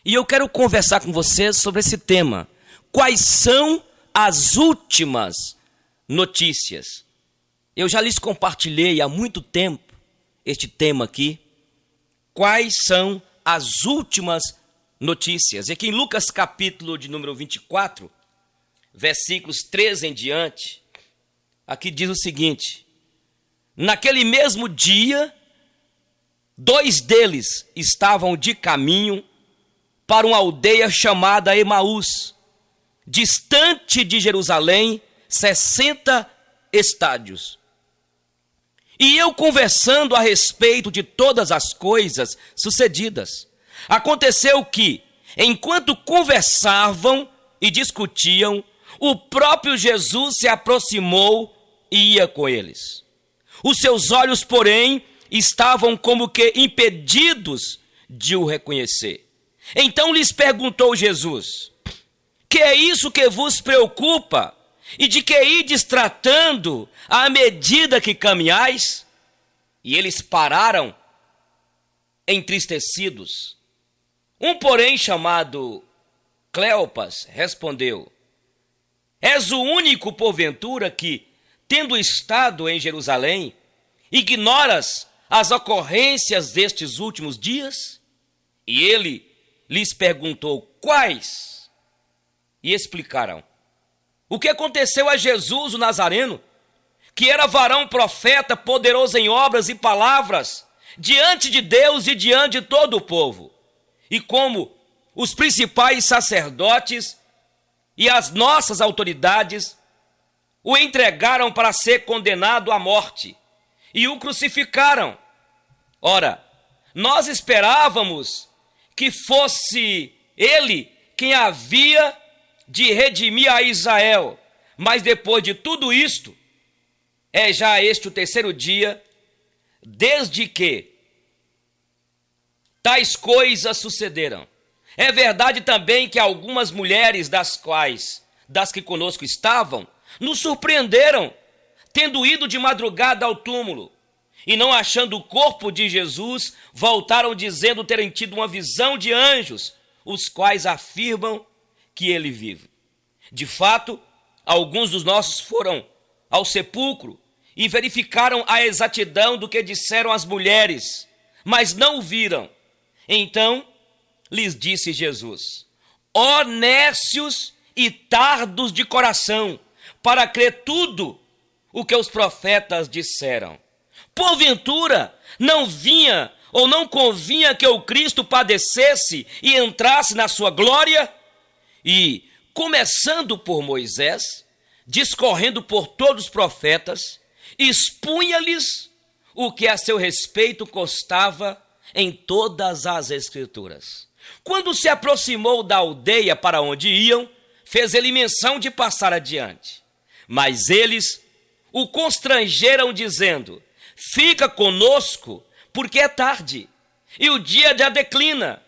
E eu quero conversar com vocês sobre esse tema. Quais são as últimas notícias? Eu já lhes compartilhei há muito tempo este tema aqui. Quais são as últimas notícias? E aqui em Lucas capítulo de número 24, versículos 13 em diante, aqui diz o seguinte: naquele mesmo dia, 2 deles estavam de caminho para uma aldeia chamada Emaús, distante de Jerusalém, 60 estádios. E eu conversando a respeito de todas as coisas sucedidas, aconteceu que, enquanto conversavam e discutiam, o próprio Jesus se aproximou e ia com eles. Os seus olhos, porém, estavam como que impedidos de o reconhecer. Então lhes perguntou Jesus: que é isso que vos preocupa? E de que ides tratando à medida que caminhais? E eles pararam entristecidos. Um, porém, chamado Cleopas, respondeu: és o único, porventura, que, tendo estado em Jerusalém, ignoras as ocorrências destes últimos dias? E ele lhes perguntou: quais? E explicaram o que aconteceu a Jesus o Nazareno, que era varão profeta, poderoso em obras e palavras, diante de Deus e diante de todo o povo. E como os principais sacerdotes e as nossas autoridades o entregaram para ser condenado à morte e o crucificaram. Ora, nós esperávamos que fosse ele quem havia de redimir a Israel, mas depois de tudo isto, é já este o 3º dia, desde que tais coisas sucederam. É verdade também que algumas mulheres das que conosco estavam, nos surpreenderam, tendo ido de madrugada ao túmulo, e não achando o corpo de Jesus, voltaram dizendo terem tido uma visão de anjos, os quais afirmam que ele vive. De fato, alguns dos nossos foram ao sepulcro e verificaram a exatidão do que disseram as mulheres, mas não o viram. Então lhes disse Jesus: ó nécios e tardos de coração, para crer tudo o que os profetas disseram. Porventura não vinha ou não convinha que o Cristo padecesse e entrasse na sua glória? E, começando por Moisés, discorrendo por todos os profetas, expunha-lhes o que a seu respeito constava em todas as Escrituras. Quando se aproximou da aldeia para onde iam, fez ele menção de passar adiante. Mas eles o constrangeram, dizendo: fica conosco, porque é tarde, e o dia já declina.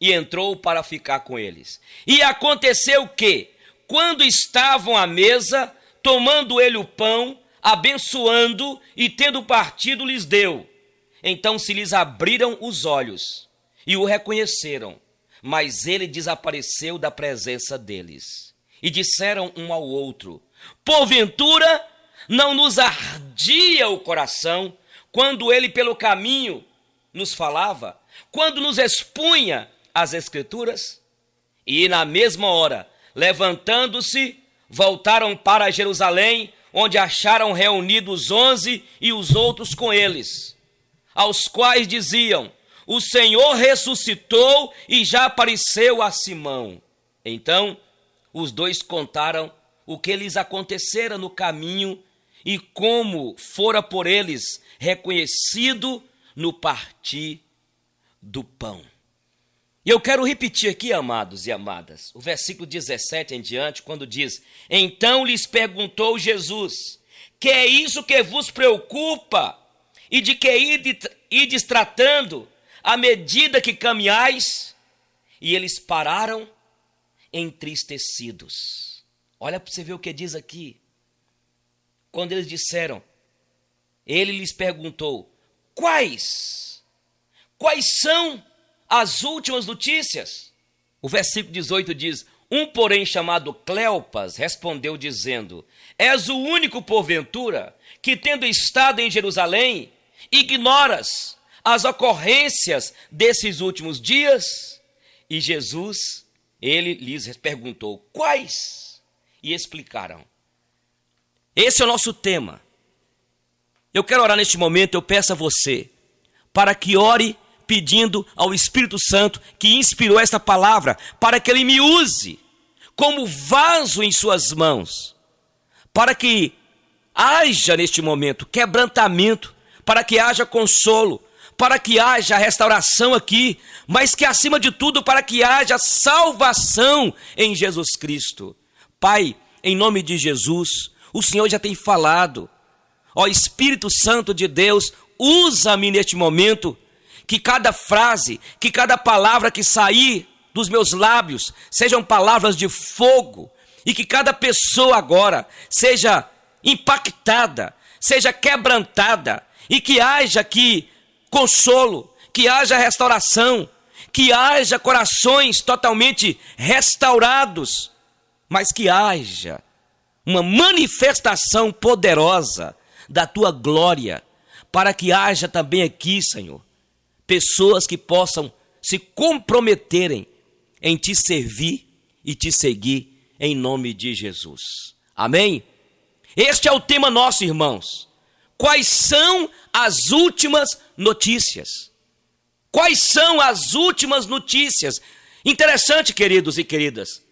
E entrou para ficar com eles. E aconteceu que, quando estavam à mesa, tomando ele o pão, abençoando e tendo partido, lhes deu. Então se lhes abriram os olhos e o reconheceram, mas ele desapareceu da presença deles. E disseram um ao outro: porventura não nos ardia o coração quando ele pelo caminho nos falava, quando nos expunha as Escrituras? E na mesma hora, levantando-se, voltaram para Jerusalém, onde acharam reunidos 11 e os outros com eles, aos quais diziam: o Senhor ressuscitou e já apareceu a Simão. Então os 2 contaram o que lhes acontecera no caminho e como fora por eles reconhecido no partir do pão. E eu quero repetir aqui, amados e amadas, o versículo 17 em diante, quando diz: então lhes perguntou Jesus: que é isso que vos preocupa? E de que ides tratando à medida que caminhais? E eles pararam entristecidos. Olha para você ver o que diz aqui. Quando eles disseram, ele lhes perguntou: quais são as últimas notícias. O versículo 18 diz: um, porém, chamado Cleopas, respondeu dizendo: és o único, porventura, que tendo estado em Jerusalém, ignoras as ocorrências desses últimos dias? E Jesus, ele lhes perguntou: quais? E explicaram. Esse é o nosso tema. Eu quero orar neste momento, eu peço a você, para que ore pedindo ao Espírito Santo que inspirou esta palavra, para que ele me use como vaso em suas mãos, para que haja neste momento quebrantamento, para que haja consolo, para que haja restauração aqui, mas que acima de tudo para que haja salvação em Jesus Cristo. Pai, em nome de Jesus, o Senhor já tem falado. Ó Espírito Santo de Deus, usa-me neste momento, que cada frase, que cada palavra que sair dos meus lábios sejam palavras de fogo, e que cada pessoa agora seja impactada, seja quebrantada, e que haja aqui consolo, que haja restauração, que haja corações totalmente restaurados, mas que haja uma manifestação poderosa da tua glória, para que haja também aqui, Senhor, pessoas que possam se comprometerem em te servir e te seguir em nome de Jesus. Amém? Este é o tema nosso, irmãos. Quais são as últimas notícias? Quais são as últimas notícias? Interessante, queridos e queridas.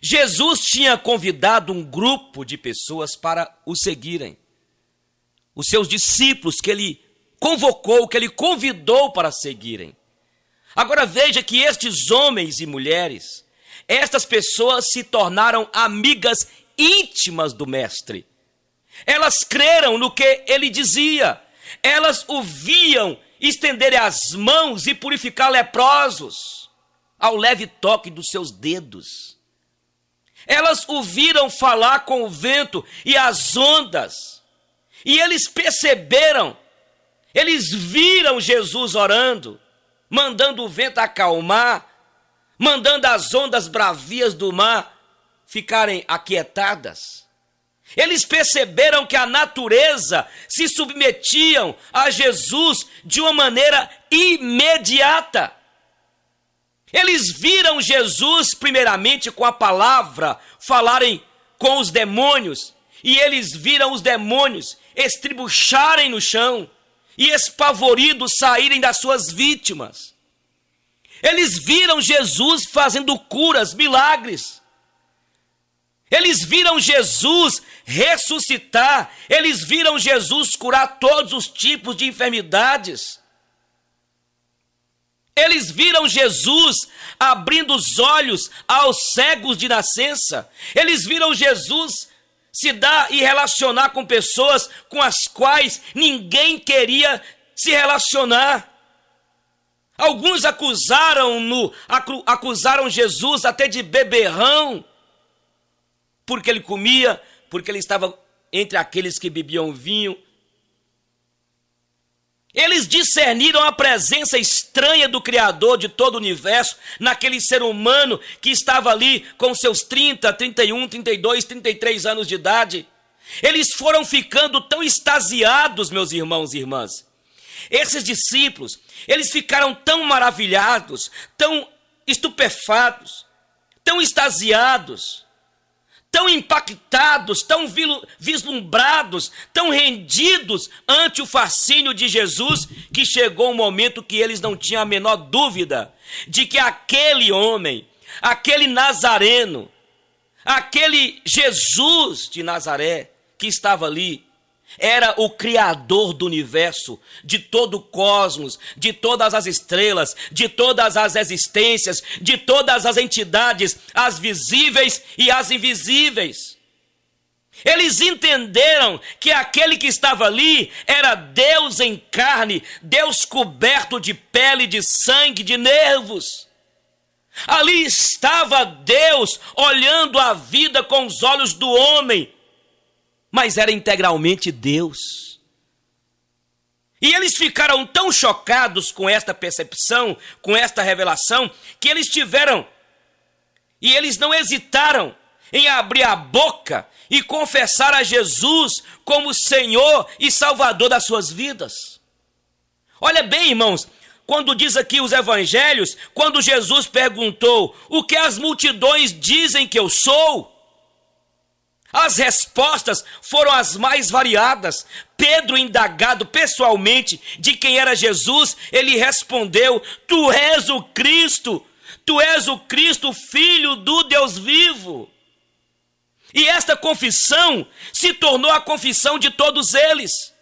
Jesus tinha convidado um grupo de pessoas para o seguirem. Os seus discípulos que ele convocou, que ele convidou para seguirem. Agora veja que estes homens e mulheres, estas pessoas se tornaram amigas íntimas do Mestre. Elas creram no que ele dizia. Elas o viam estender as mãos e purificar leprosos ao leve toque dos seus dedos. Elas o viram falar com o vento e as ondas. E eles perceberam, eles viram Jesus orando, mandando o vento acalmar, mandando as ondas bravias do mar ficarem aquietadas. Eles perceberam que a natureza se submetiam a Jesus de uma maneira imediata. Eles viram Jesus, primeiramente, com a palavra, falarem com os demônios, e eles viram os demônios estribucharem no chão e espavoridos saírem das suas vítimas. Eles viram Jesus fazendo curas, milagres. Eles viram Jesus ressuscitar. Eles viram Jesus curar todos os tipos de enfermidades. Eles viram Jesus abrindo os olhos aos cegos de nascença. Eles viram Jesus se dar e relacionar com pessoas com as quais ninguém queria se relacionar. Alguns acusaram Jesus até de beberrão, porque ele comia, porque ele estava entre aqueles que bebiam vinho. Eles discerniram a presença estranha do Criador de todo o universo naquele ser humano que estava ali com seus 30, 31, 32, 33 anos de idade. Eles foram ficando tão extasiados, meus irmãos e irmãs. Esses discípulos, eles ficaram tão maravilhados, tão estupefatos, tão extasiados, tão impactados, tão vislumbrados, tão rendidos ante o fascínio de Jesus, que chegou um momento que eles não tinham a menor dúvida de que aquele homem, aquele Nazareno, aquele Jesus de Nazaré que estava ali, era o Criador do universo, de todo o cosmos, de todas as estrelas, de todas as existências, de todas as entidades, as visíveis e as invisíveis. Eles entenderam que aquele que estava ali era Deus em carne, Deus coberto de pele, de sangue, de nervos. Ali estava Deus olhando a vida com os olhos do homem, mas era integralmente Deus. E eles ficaram tão chocados com esta percepção, com esta revelação, que eles não hesitaram em abrir a boca e confessar a Jesus como Senhor e Salvador das suas vidas. Olha bem, irmãos, quando diz aqui os evangelhos, quando Jesus perguntou: o que as multidões dizem que eu sou? As respostas foram as mais variadas. Pedro, indagado pessoalmente de quem era Jesus, ele respondeu: tu és o Cristo, Filho do Deus vivo. E esta confissão se tornou a confissão de todos eles.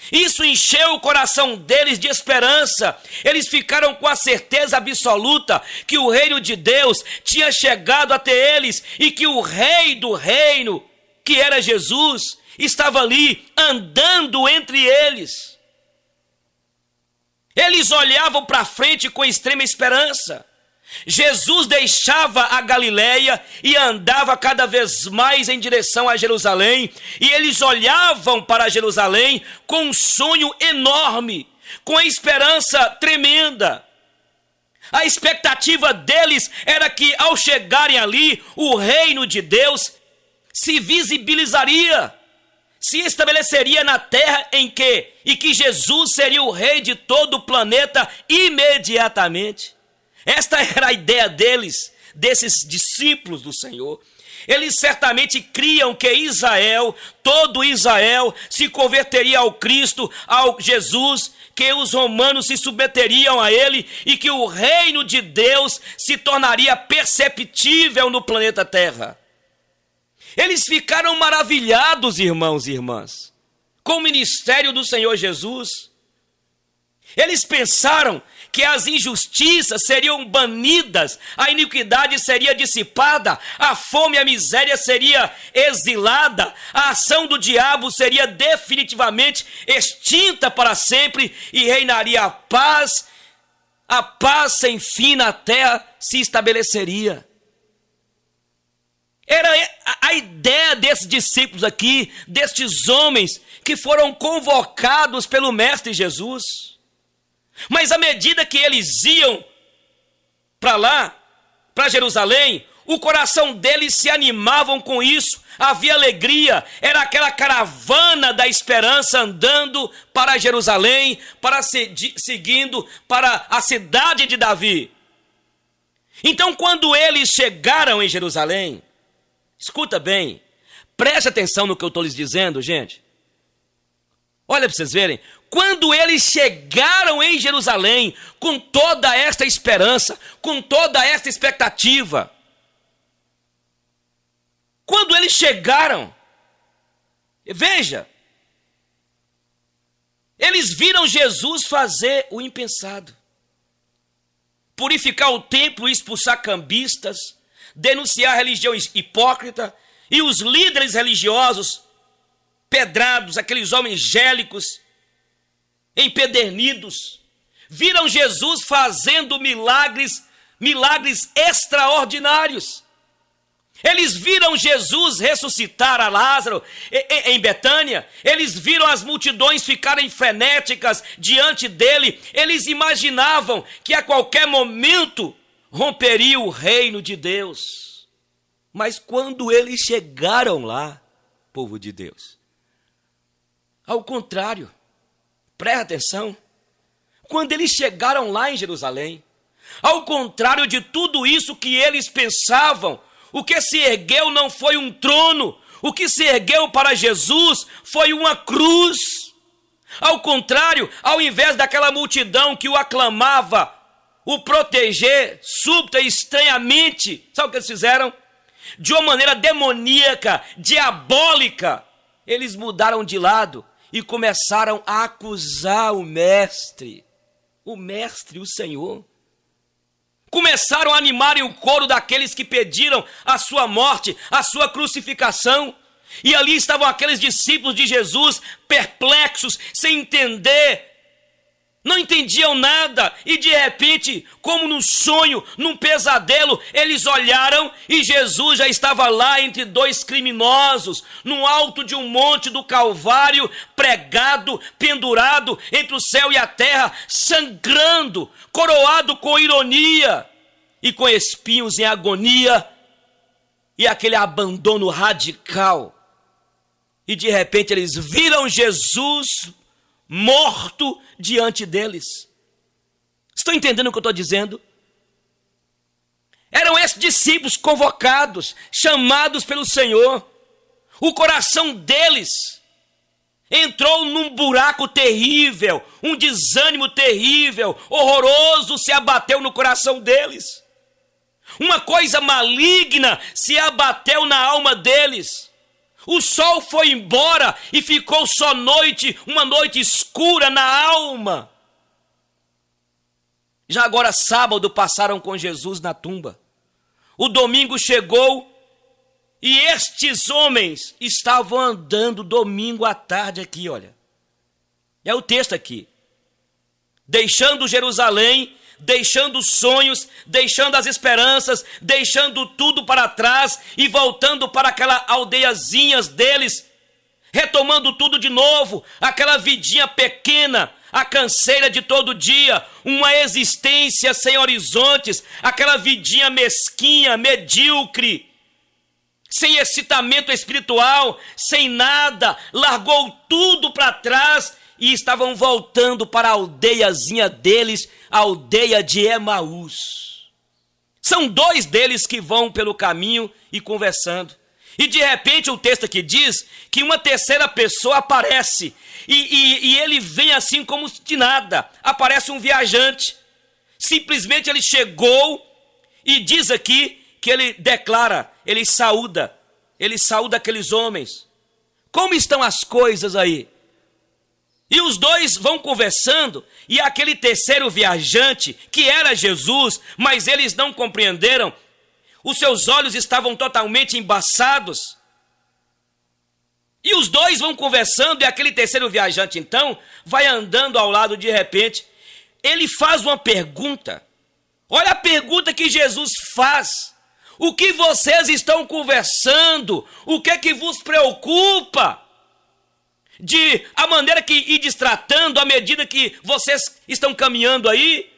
Isso encheu o coração deles de esperança. Eles ficaram com a certeza absoluta que o reino de Deus tinha chegado até eles e que o rei do reino, que era Jesus, estava ali andando entre eles. Eles olhavam para frente com extrema esperança. Jesus deixava a Galileia e andava cada vez mais em direção a Jerusalém, e eles olhavam para Jerusalém com um sonho enorme, com a esperança tremenda. A expectativa deles era que, ao chegarem ali, o reino de Deus se visibilizaria, se estabeleceria na terra e que Jesus seria o rei de todo o planeta imediatamente. Esta era a ideia deles, desses discípulos do Senhor. Eles certamente criam que Israel, todo Israel, se converteria ao Cristo, ao Jesus, que os romanos se submeteriam a ele e que o reino de Deus se tornaria perceptível no planeta Terra. Eles ficaram maravilhados, irmãos e irmãs, com o ministério do Senhor Jesus. Eles pensaram que as injustiças seriam banidas, a iniquidade seria dissipada, a fome e a miséria seria exilada, a ação do diabo seria definitivamente extinta para sempre e reinaria a paz sem fim na terra se estabeleceria. Era a ideia desses discípulos aqui, destes homens que foram convocados pelo Mestre Jesus. Mas à medida que eles iam para lá, para Jerusalém, o coração deles se animavam com isso, havia alegria, era aquela caravana da esperança andando para Jerusalém, seguindo para a cidade de Davi. Então, quando eles chegaram em Jerusalém, escuta bem, preste atenção no que eu estou lhes dizendo, gente. Olha para vocês verem, quando eles chegaram em Jerusalém, com toda esta esperança, com toda esta expectativa, quando eles chegaram, veja, eles viram Jesus fazer o impensado, purificar o templo, expulsar cambistas, denunciar a religião hipócrita, e os líderes religiosos pedrados, aqueles homens gélicos, empedernidos, viram Jesus fazendo milagres extraordinários. Eles viram Jesus ressuscitar a Lázaro em Betânia, eles viram as multidões ficarem frenéticas diante dele, eles imaginavam que a qualquer momento romperia o reino de Deus. Mas quando eles chegaram lá, povo de Deus, ao contrário, presta atenção, quando eles chegaram lá em Jerusalém, ao contrário de tudo isso que eles pensavam, o que se ergueu não foi um trono, o que se ergueu para Jesus foi uma cruz. Ao contrário, ao invés daquela multidão que o aclamava, o proteger súbita e estranhamente, sabe o que eles fizeram? De uma maneira demoníaca, diabólica, eles mudaram de lado e começaram a acusar o Mestre, o Senhor. Começaram a animarem o coro daqueles que pediram a sua morte, a sua crucificação. E ali estavam aqueles discípulos de Jesus, perplexos, sem entender não entendiam nada, e de repente, como num sonho, num pesadelo, eles olharam e Jesus já estava lá entre dois criminosos, no alto de um monte do Calvário, pregado, pendurado entre o céu e a terra, sangrando, coroado com ironia e com espinhos em agonia, e aquele abandono radical. E de repente eles viram Jesus morto diante deles. Estão entendendo o que eu estou dizendo? Eram esses discípulos convocados, chamados pelo Senhor. O coração deles entrou num buraco terrível, um desânimo terrível, horroroso se abateu no coração deles. Uma coisa maligna se abateu na alma deles. O sol foi embora e ficou só noite, uma noite escura na alma. Já agora sábado passaram com Jesus na tumba. O domingo chegou e estes homens estavam andando domingo à tarde aqui, olha. É o texto aqui. Deixando Jerusalém, deixando os sonhos, deixando as esperanças, deixando tudo para trás e voltando para aquela aldeiazinhas deles, retomando tudo de novo, aquela vidinha pequena, a canseira de todo dia, uma existência sem horizontes, aquela vidinha mesquinha, medíocre, sem excitamento espiritual, sem nada, largou tudo para trás e estavam voltando para a aldeiazinha deles, a aldeia de Emaús. São dois deles que vão pelo caminho e conversando. E de repente o texto aqui diz que uma terceira pessoa aparece. E ele vem assim como de nada. Aparece um viajante. Simplesmente ele chegou e diz aqui que ele declara, ele saúda aqueles homens. Como estão as coisas aí? E os dois vão conversando, e aquele terceiro viajante, que era Jesus, mas eles não compreenderam, os seus olhos estavam totalmente embaçados. E os dois vão conversando, e aquele terceiro viajante, então, vai andando ao lado de repente. Ele faz uma pergunta. Olha a pergunta que Jesus faz. O que vocês estão conversando? O que é que vos preocupa? De a maneira que ides tratando à medida que vocês estão caminhando aí.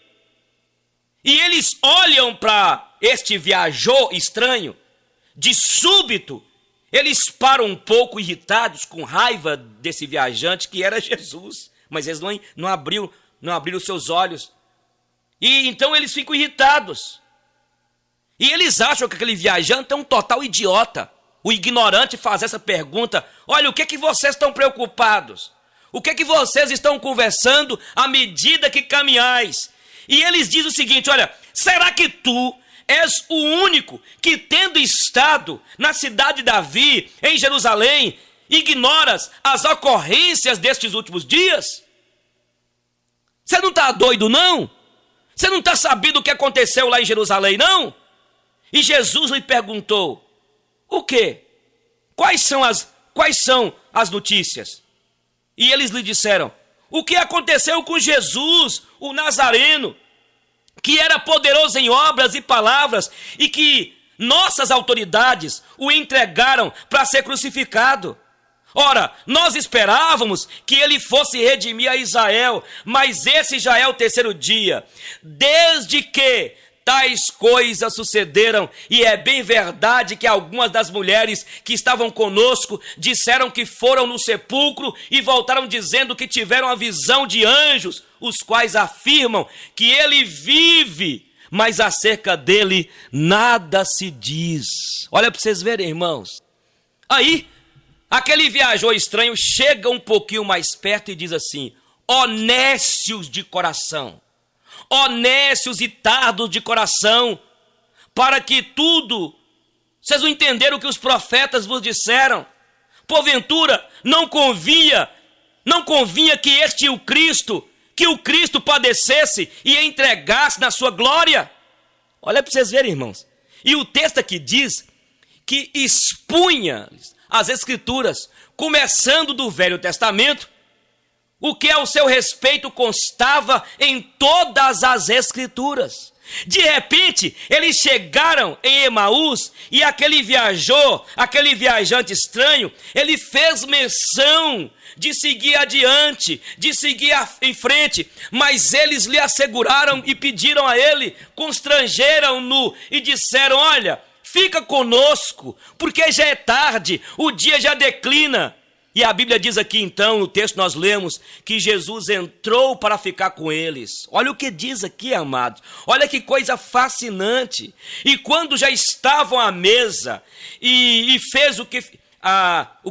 E eles olham para este viajor estranho. De súbito, eles param um pouco irritados, com raiva desse viajante que era Jesus. Mas eles não abriram seus olhos. E então eles ficam irritados. E eles acham que aquele viajante é um total idiota. O ignorante faz essa pergunta: olha, o que é que vocês estão preocupados? O que é que vocês estão conversando à medida que caminhais? E eles dizem o seguinte: olha, será que tu és o único que, tendo estado na cidade de Davi, em Jerusalém, ignoras as ocorrências destes últimos dias? Você não está doido, não? Você não está sabendo o que aconteceu lá em Jerusalém, não? E Jesus lhe perguntou: o quê? Quais são as notícias? E eles lhe disseram: o que aconteceu com Jesus, o Nazareno, que era poderoso em obras e palavras, e que nossas autoridades o entregaram para ser crucificado. Ora, nós esperávamos que ele fosse redimir a Israel, mas esse já é o terceiro dia, desde que tais coisas sucederam. E é bem verdade que algumas das mulheres que estavam conosco disseram que foram no sepulcro e voltaram dizendo que tiveram a visão de anjos, os quais afirmam que ele vive, mas acerca dele nada se diz. Olha para vocês verem, irmãos. Aí, aquele viajor estranho chega um pouquinho mais perto e diz assim: ó nécios de coração, ó nécios e tardos de coração, para que tudo, vocês não entenderam o que os profetas vos disseram? Porventura, não convinha que o Cristo padecesse e entregasse na sua glória? Olha para vocês verem, irmãos. E o texto aqui diz que expunha as Escrituras, começando do Velho Testamento, o que ao seu respeito constava em todas as Escrituras. De repente, eles chegaram em Emaús e aquele viajante estranho, ele fez menção de seguir adiante, de seguir em frente, mas eles lhe asseguraram e pediram a ele, constrangeram-no e disseram: olha, fica conosco, porque já é tarde, o dia já declina. E a Bíblia diz aqui então, no texto nós lemos, que Jesus entrou para ficar com eles. Olha o que diz aqui, amados. Olha que coisa fascinante. E quando já estavam à mesa, e fez o que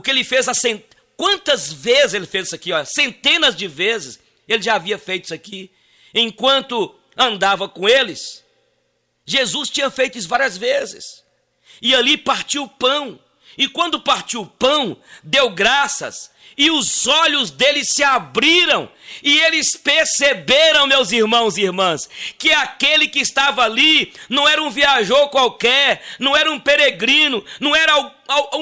ele fez, quantas vezes ele fez isso aqui? Ó, centenas de vezes ele já havia feito isso aqui. Enquanto andava com eles, Jesus tinha feito isso várias vezes. E ali partiu o pão. E quando partiu o pão, deu graças, e os olhos deles se abriram, e eles perceberam, meus irmãos e irmãs, que aquele que estava ali não era um viajor qualquer, não era um peregrino, não era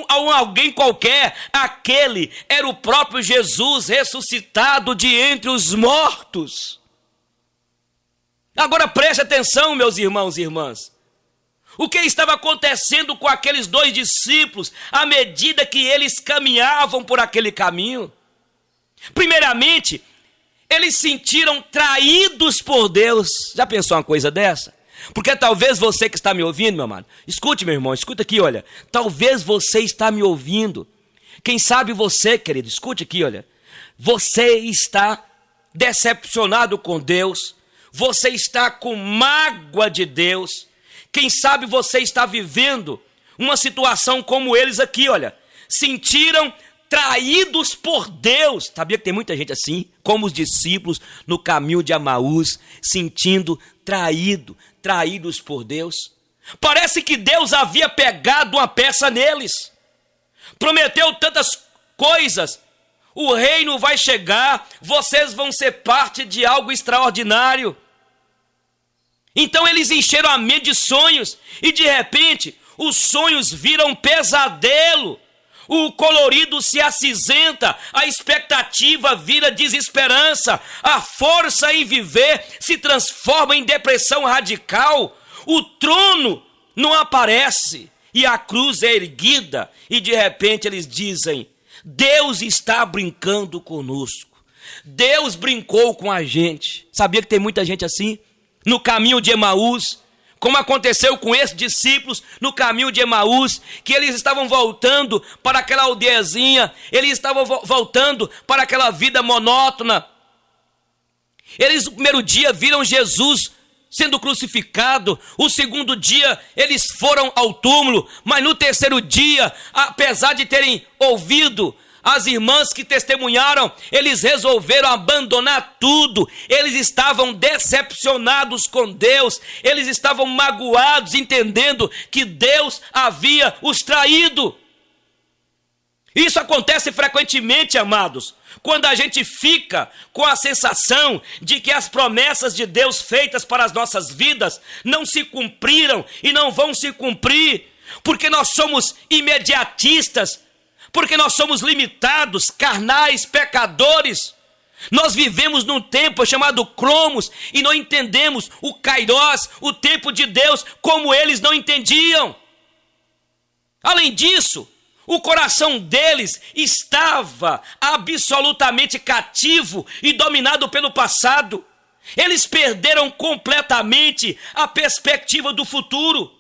alguém qualquer, aquele era o próprio Jesus ressuscitado de entre os mortos. Agora preste atenção, meus irmãos e irmãs. O que estava acontecendo com aqueles dois discípulos à medida que eles caminhavam por aquele caminho? Primeiramente, eles sentiram traídos por Deus. Já pensou uma coisa dessa? Porque talvez você que está me ouvindo, meu amado, escute, meu irmão, escuta aqui, olha. Talvez você está me ouvindo. Quem sabe você, querido, escute aqui, olha. Você está decepcionado com Deus. Você está com mágoa de Deus. Quem sabe você está vivendo uma situação como eles aqui, olha. Sentiram traídos por Deus. Sabia que tem muita gente assim, como os discípulos no caminho de Emaús, sentindo traídos por Deus. Parece que Deus havia pegado uma peça neles. Prometeu tantas coisas. O reino vai chegar, vocês vão ser parte de algo extraordinário. Então eles encheram a mente de sonhos e de repente os sonhos viram pesadelo. O colorido se acinzenta, a expectativa vira desesperança, a força em viver se transforma em depressão radical. O trono não aparece e a cruz é erguida e de repente eles dizem: Deus está brincando conosco. Deus brincou com a gente. Sabia que tem muita gente assim? No caminho de Emaús, como aconteceu com esses discípulos no caminho de Emaús, que eles estavam voltando para aquela aldeiazinha, eles estavam voltando para aquela vida monótona. Eles no primeiro dia viram Jesus sendo crucificado, o segundo dia eles foram ao túmulo, mas no terceiro dia, apesar de terem ouvido as irmãs que testemunharam, eles resolveram abandonar tudo. Eles estavam decepcionados com Deus. Eles estavam magoados, entendendo que Deus havia os traído. Isso acontece frequentemente, amados, quando a gente fica com a sensação de que as promessas de Deus feitas para as nossas vidas não se cumpriram e não vão se cumprir, porque nós somos imediatistas, porque nós somos limitados, carnais, pecadores. Nós vivemos num tempo chamado Cromos e não entendemos o Kairós, o tempo de Deus, como eles não entendiam. Além disso, o coração deles estava absolutamente cativo e dominado pelo passado. Eles perderam completamente a perspectiva do futuro.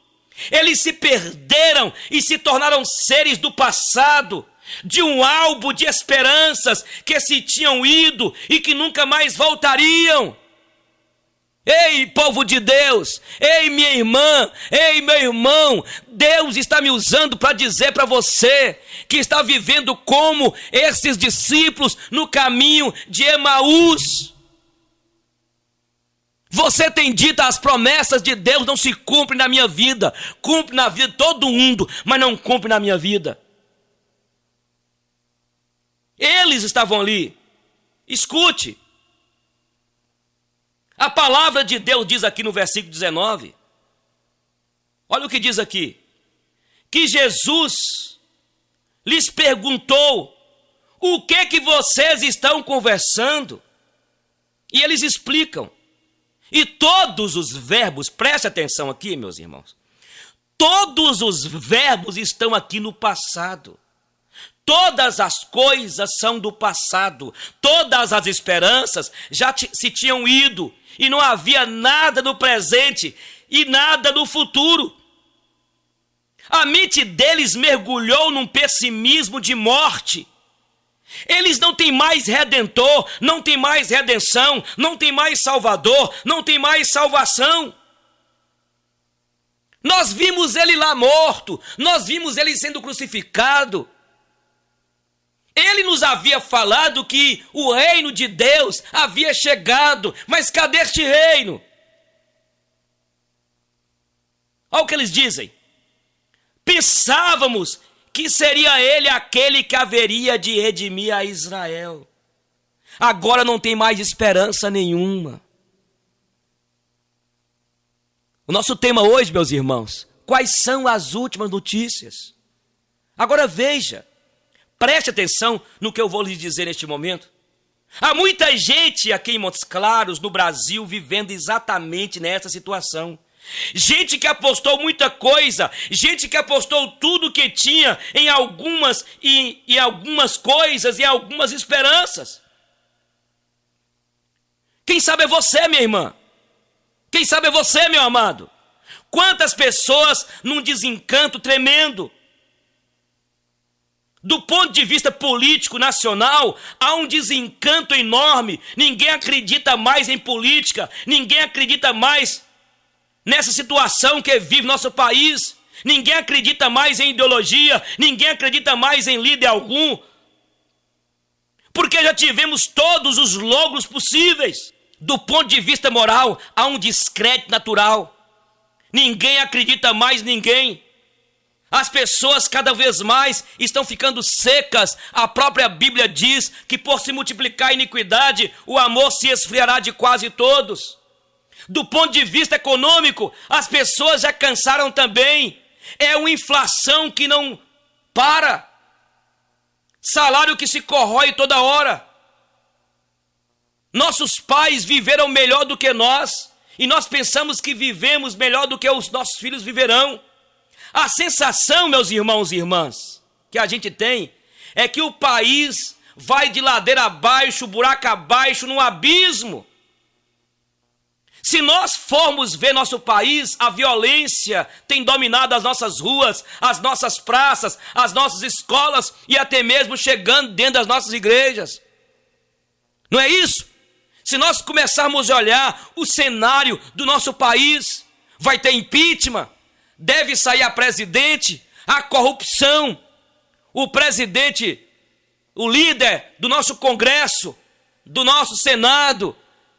Eles se perderam e se tornaram seres do passado, de um álbum de esperanças que se tinham ido e que nunca mais voltariam. Ei, povo de Deus, ei, minha irmã, ei, meu irmão, Deus está me usando para dizer para você que está vivendo como esses discípulos no caminho de Emaús. Você tem dito: as promessas de Deus não se cumprem na minha vida. Cumpre na vida de todo mundo, mas não cumpre na minha vida. Eles estavam ali. Escute. A palavra de Deus diz aqui no versículo 19. Olha o que diz aqui. Que Jesus lhes perguntou: o que vocês estão conversando? E eles explicam. E todos os verbos, preste atenção aqui, meus irmãos, todos os verbos estão aqui no passado. Todas as coisas são do passado. Todas as esperanças já se tinham ido. E não havia nada no presente e nada no futuro. A mente deles mergulhou num pessimismo de morte. Eles não têm mais redentor, não têm mais redenção, não têm mais salvador, não têm mais salvação. Nós vimos ele lá morto, nós vimos ele sendo crucificado. Ele nos havia falado que o reino de Deus havia chegado, mas cadê este reino? Olha o que eles dizem. Pensávamos que seria ele aquele que haveria de redimir a Israel. Agora não tem mais esperança nenhuma. O nosso tema hoje, meus irmãos, quais são as últimas notícias? Agora veja. Preste atenção no que eu vou lhes dizer neste momento. Há muita gente aqui em Montes Claros, no Brasil, vivendo exatamente nessa situação. Gente que apostou muita coisa, gente que apostou tudo que tinha em algumas coisas, em algumas esperanças. Quem sabe é você, minha irmã. Quem sabe é você, meu amado. Quantas pessoas num desencanto tremendo. Do ponto de vista político nacional, há um desencanto enorme. Ninguém acredita mais em política, ninguém acredita mais nessa situação que vive nosso país. Ninguém acredita mais em ideologia, ninguém acredita mais em líder algum. Porque já tivemos todos os logros possíveis. Do ponto de vista moral, há um descrédito natural. Ninguém acredita mais em ninguém. As pessoas cada vez mais estão ficando secas. A própria Bíblia diz que por se multiplicar a iniquidade, o amor se esfriará de quase todos. Do ponto de vista econômico, as pessoas já cansaram também. É uma inflação que não para. Salário que se corrói toda hora. Nossos pais viveram melhor do que nós. E nós pensamos que vivemos melhor do que os nossos filhos viverão. A sensação, meus irmãos e irmãs, que a gente tem é que o país vai de ladeira abaixo, buraco abaixo, num abismo. Se nós formos ver nosso país, a violência tem dominado as nossas ruas, as nossas praças, as nossas escolas e até mesmo chegando dentro das nossas igrejas. Não é isso? Se nós começarmos a olhar o cenário do nosso país, vai ter impeachment, deve sair a presidente, a corrupção, o presidente, o líder do nosso Congresso, do nosso Senado,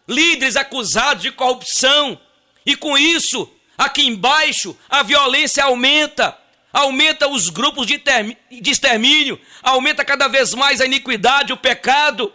líderes acusados de corrupção. E com isso, aqui embaixo, a violência aumenta os grupos de extermínio, aumenta cada vez mais a iniquidade, o pecado.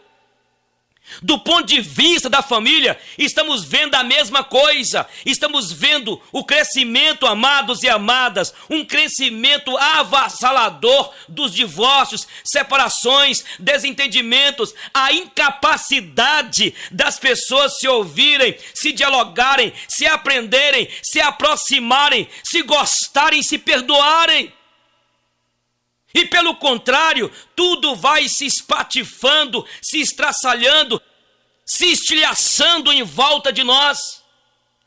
Do ponto de vista da família, estamos vendo a mesma coisa. Estamos vendo o crescimento, amados e amadas, um crescimento avassalador dos divórcios, separações, desentendimentos, a incapacidade das pessoas se ouvirem, se dialogarem, se aprenderem, se aproximarem, se gostarem, se perdoarem. E pelo contrário, tudo vai se espatifando, se estraçalhando, se estilhaçando em volta de nós.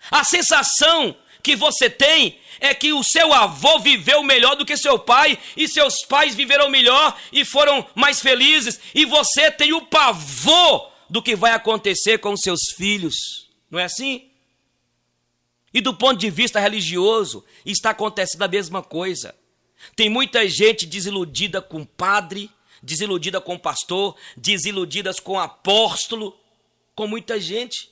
A sensação que você tem é que o seu avô viveu melhor do que seu pai, e seus pais viveram melhor e foram mais felizes, e você tem o pavor do que vai acontecer com os seus filhos. Não é assim? E do ponto de vista religioso, está acontecendo a mesma coisa. Tem muita gente desiludida com padre, desiludida com pastor, desiludidas com apóstolo, com muita gente.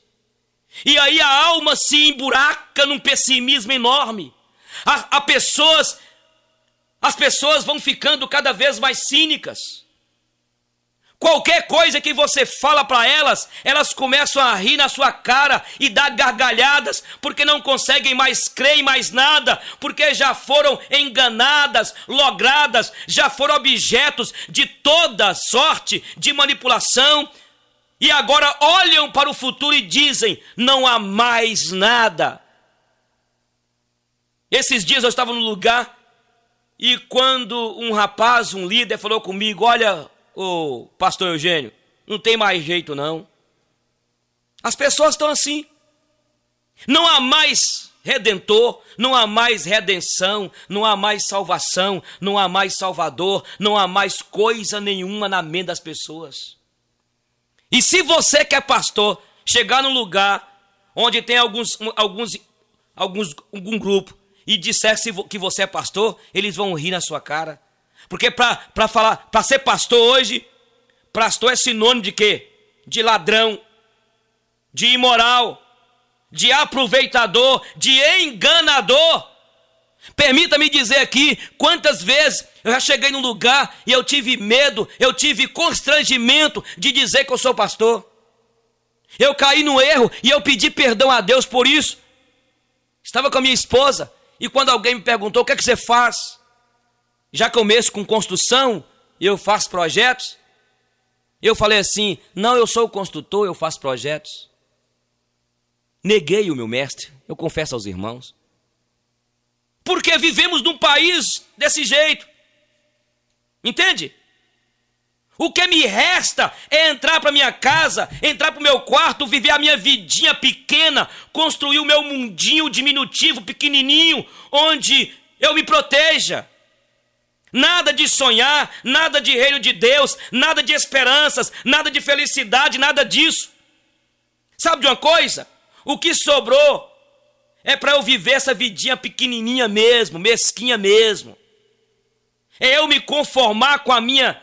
E aí a alma se emburaca num pessimismo enorme. As pessoas vão ficando cada vez mais cínicas. Qualquer coisa que você fala para elas, elas começam a rir na sua cara e dar gargalhadas, porque não conseguem mais crer em mais nada, porque já foram enganadas, logradas, já foram objetos de toda sorte de manipulação, e agora olham para o futuro e dizem, não há mais nada. Esses dias eu estava num lugar, e quando um rapaz, um líder, falou comigo, olha, ô pastor Eugênio, não tem mais jeito não. As pessoas estão assim. Não há mais redentor, não há mais redenção, não há mais salvação, não há mais salvador, não há mais coisa nenhuma na mente das pessoas. E se você que é pastor, chegar num lugar onde tem algum grupo e disser que você é pastor, eles vão rir na sua cara. Porque para ser pastor hoje, pastor é sinônimo de quê? De ladrão, de imoral, de aproveitador, de enganador. Permita-me dizer aqui, quantas vezes eu já cheguei num lugar e eu tive medo, eu tive constrangimento de dizer que eu sou pastor. Eu caí no erro e eu pedi perdão a Deus por isso. Estava com a minha esposa e quando alguém me perguntou, o que é que você faz? Já que eu mexo com construção e eu faço projetos, eu falei assim, não, eu sou o construtor, eu faço projetos. Neguei o meu mestre, eu confesso aos irmãos. Porque vivemos num país desse jeito. Entende? O que me resta é entrar para minha casa, entrar para o meu quarto, viver a minha vidinha pequena, construir o meu mundinho diminutivo, pequenininho, onde eu me proteja. Nada de sonhar, nada de reino de Deus, nada de esperanças, nada de felicidade, nada disso. Sabe de uma coisa? O que sobrou é para eu viver essa vidinha pequenininha mesmo, mesquinha mesmo. É eu me conformar com a minha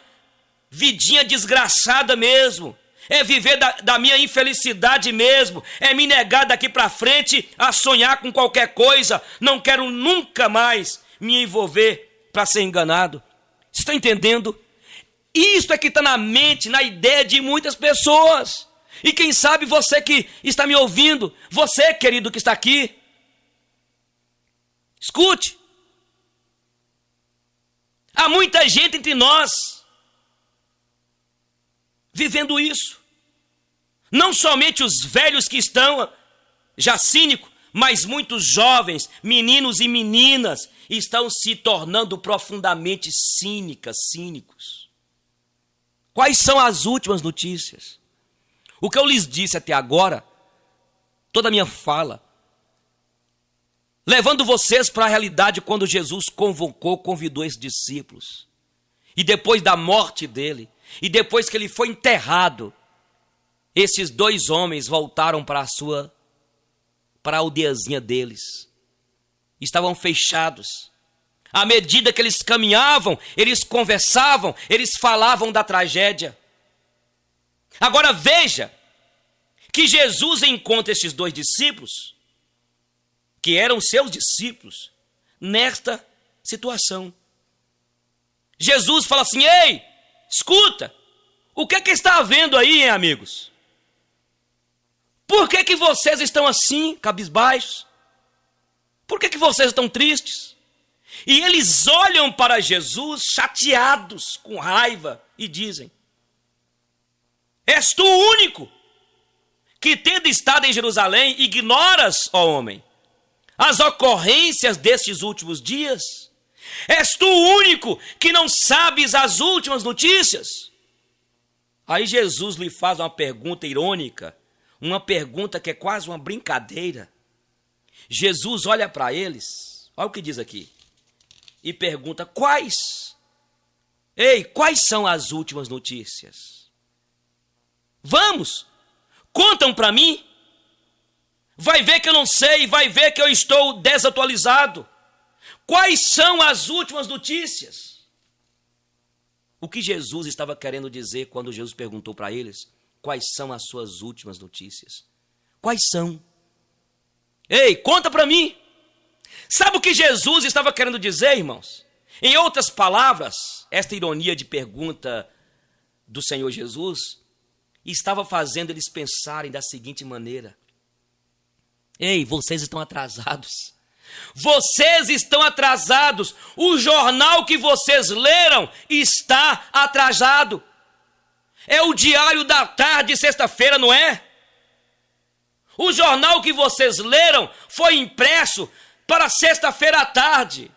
vidinha desgraçada mesmo. É viver da minha infelicidade mesmo. É me negar daqui para frente a sonhar com qualquer coisa. Não quero nunca mais me envolver para ser enganado. Você está entendendo? Isso é que está na mente, na ideia de muitas pessoas. E quem sabe você que está me ouvindo, você, querido, que está aqui, escute. Há muita gente entre nós vivendo isso. Não somente os velhos que estão já cínicos, mas muitos jovens, meninos e meninas, estão se tornando profundamente cínicos. Quais são as últimas notícias? O que eu lhes disse até agora, toda a minha fala, levando vocês para a realidade quando Jesus convidou esses discípulos. E depois da morte dele, e depois que ele foi enterrado, esses dois homens voltaram para a aldeiazinha deles. Estavam fechados. À medida que eles caminhavam, eles conversavam, eles falavam da tragédia. Agora veja que Jesus encontra esses dois discípulos, que eram seus discípulos, nesta situação. Jesus fala assim, ei, escuta, o que é que está havendo aí, hein, amigos? Por que vocês estão assim, cabisbaixos? Por que vocês estão tristes? E eles olham para Jesus chateados, com raiva, e dizem, és tu o único que, tendo estado em Jerusalém, ignoras, ó homem, as ocorrências destes últimos dias? És tu o único que não sabes as últimas notícias? Aí Jesus lhe faz uma pergunta irônica, uma pergunta que é quase uma brincadeira. Jesus olha para eles, olha o que diz aqui, e pergunta, quais são as últimas notícias? Vamos, contam para mim. Vai ver que eu não sei, vai ver que eu estou desatualizado. Quais são as últimas notícias? O que Jesus estava querendo dizer quando Jesus perguntou para eles, quais são as suas últimas notícias? Quais são? Ei, conta para mim. Sabe o que Jesus estava querendo dizer, irmãos? Em outras palavras, esta ironia de pergunta do Senhor Jesus estava fazendo eles pensarem da seguinte maneira: ei, vocês estão atrasados. Vocês estão atrasados. O jornal que vocês leram está atrasado. É o diário da tarde de sexta-feira, não é? O jornal que vocês leram foi impresso para sexta-feira à tarde.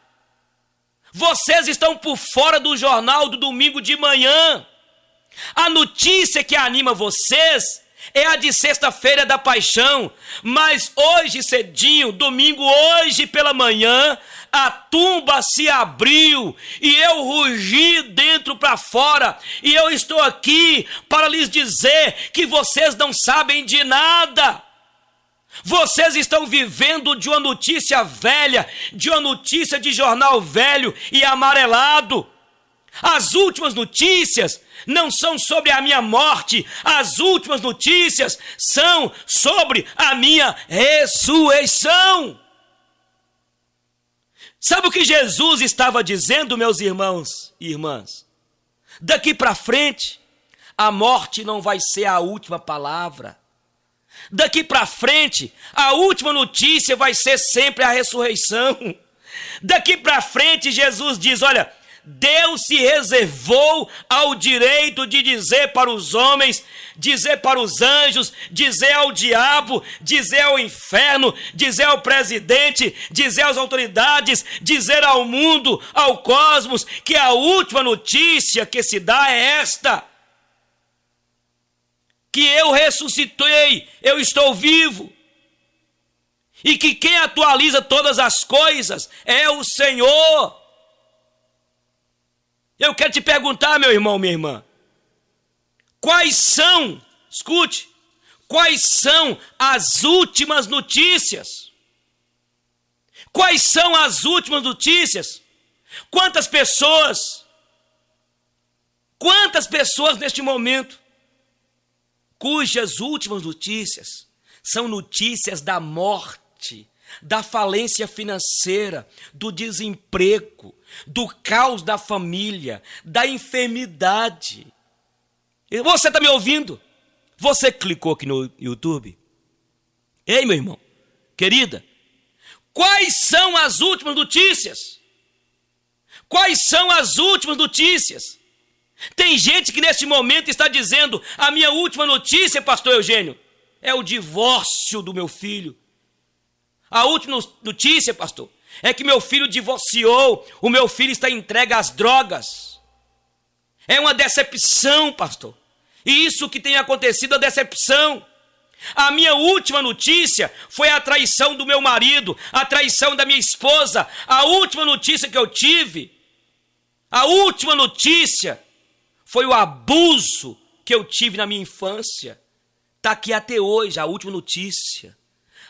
Vocês estão por fora do jornal do domingo de manhã. A notícia que anima vocês é a de sexta-feira da paixão, mas hoje cedinho, domingo, hoje pela manhã, a tumba se abriu e eu rugi dentro para fora, e eu estou aqui para lhes dizer que vocês não sabem de nada. Vocês estão vivendo de uma notícia velha, de uma notícia de jornal velho e amarelado. As últimas notícias não são sobre a minha morte, as últimas notícias são sobre a minha ressurreição. Sabe o que Jesus estava dizendo, meus irmãos e irmãs? Daqui para frente, a morte não vai ser a última palavra. Daqui para frente, a última notícia vai ser sempre a ressurreição. Daqui para frente, Jesus diz, olha, Deus se reservou ao direito de dizer para os homens, dizer para os anjos, dizer ao diabo, dizer ao inferno, dizer ao presidente, dizer às autoridades, dizer ao mundo, ao cosmos, que a última notícia que se dá é esta: que eu ressuscitei, eu estou vivo, e que quem atualiza todas as coisas é o Senhor. Eu quero te perguntar, meu irmão, minha irmã, quais são, escute, quais são as últimas notícias? Quais são as últimas notícias? Quantas pessoas neste momento, cujas últimas notícias são notícias da morte, da falência financeira, do desemprego, do caos da família, da enfermidade. Você está me ouvindo? Você clicou aqui no YouTube? Ei, meu irmão, querida, quais são as últimas notícias? Quais são as últimas notícias? Tem gente que neste momento está dizendo: a minha última notícia, pastor Eugênio, é o divórcio do meu filho. A última notícia, pastor, é que meu filho divorciou, o meu filho está entregue às drogas. É uma decepção, pastor. E isso que tem acontecido, a decepção. A minha última notícia foi a traição do meu marido, a traição da minha esposa. A última notícia que eu tive, a última notícia foi o abuso que eu tive na minha infância. Está aqui até hoje a última notícia.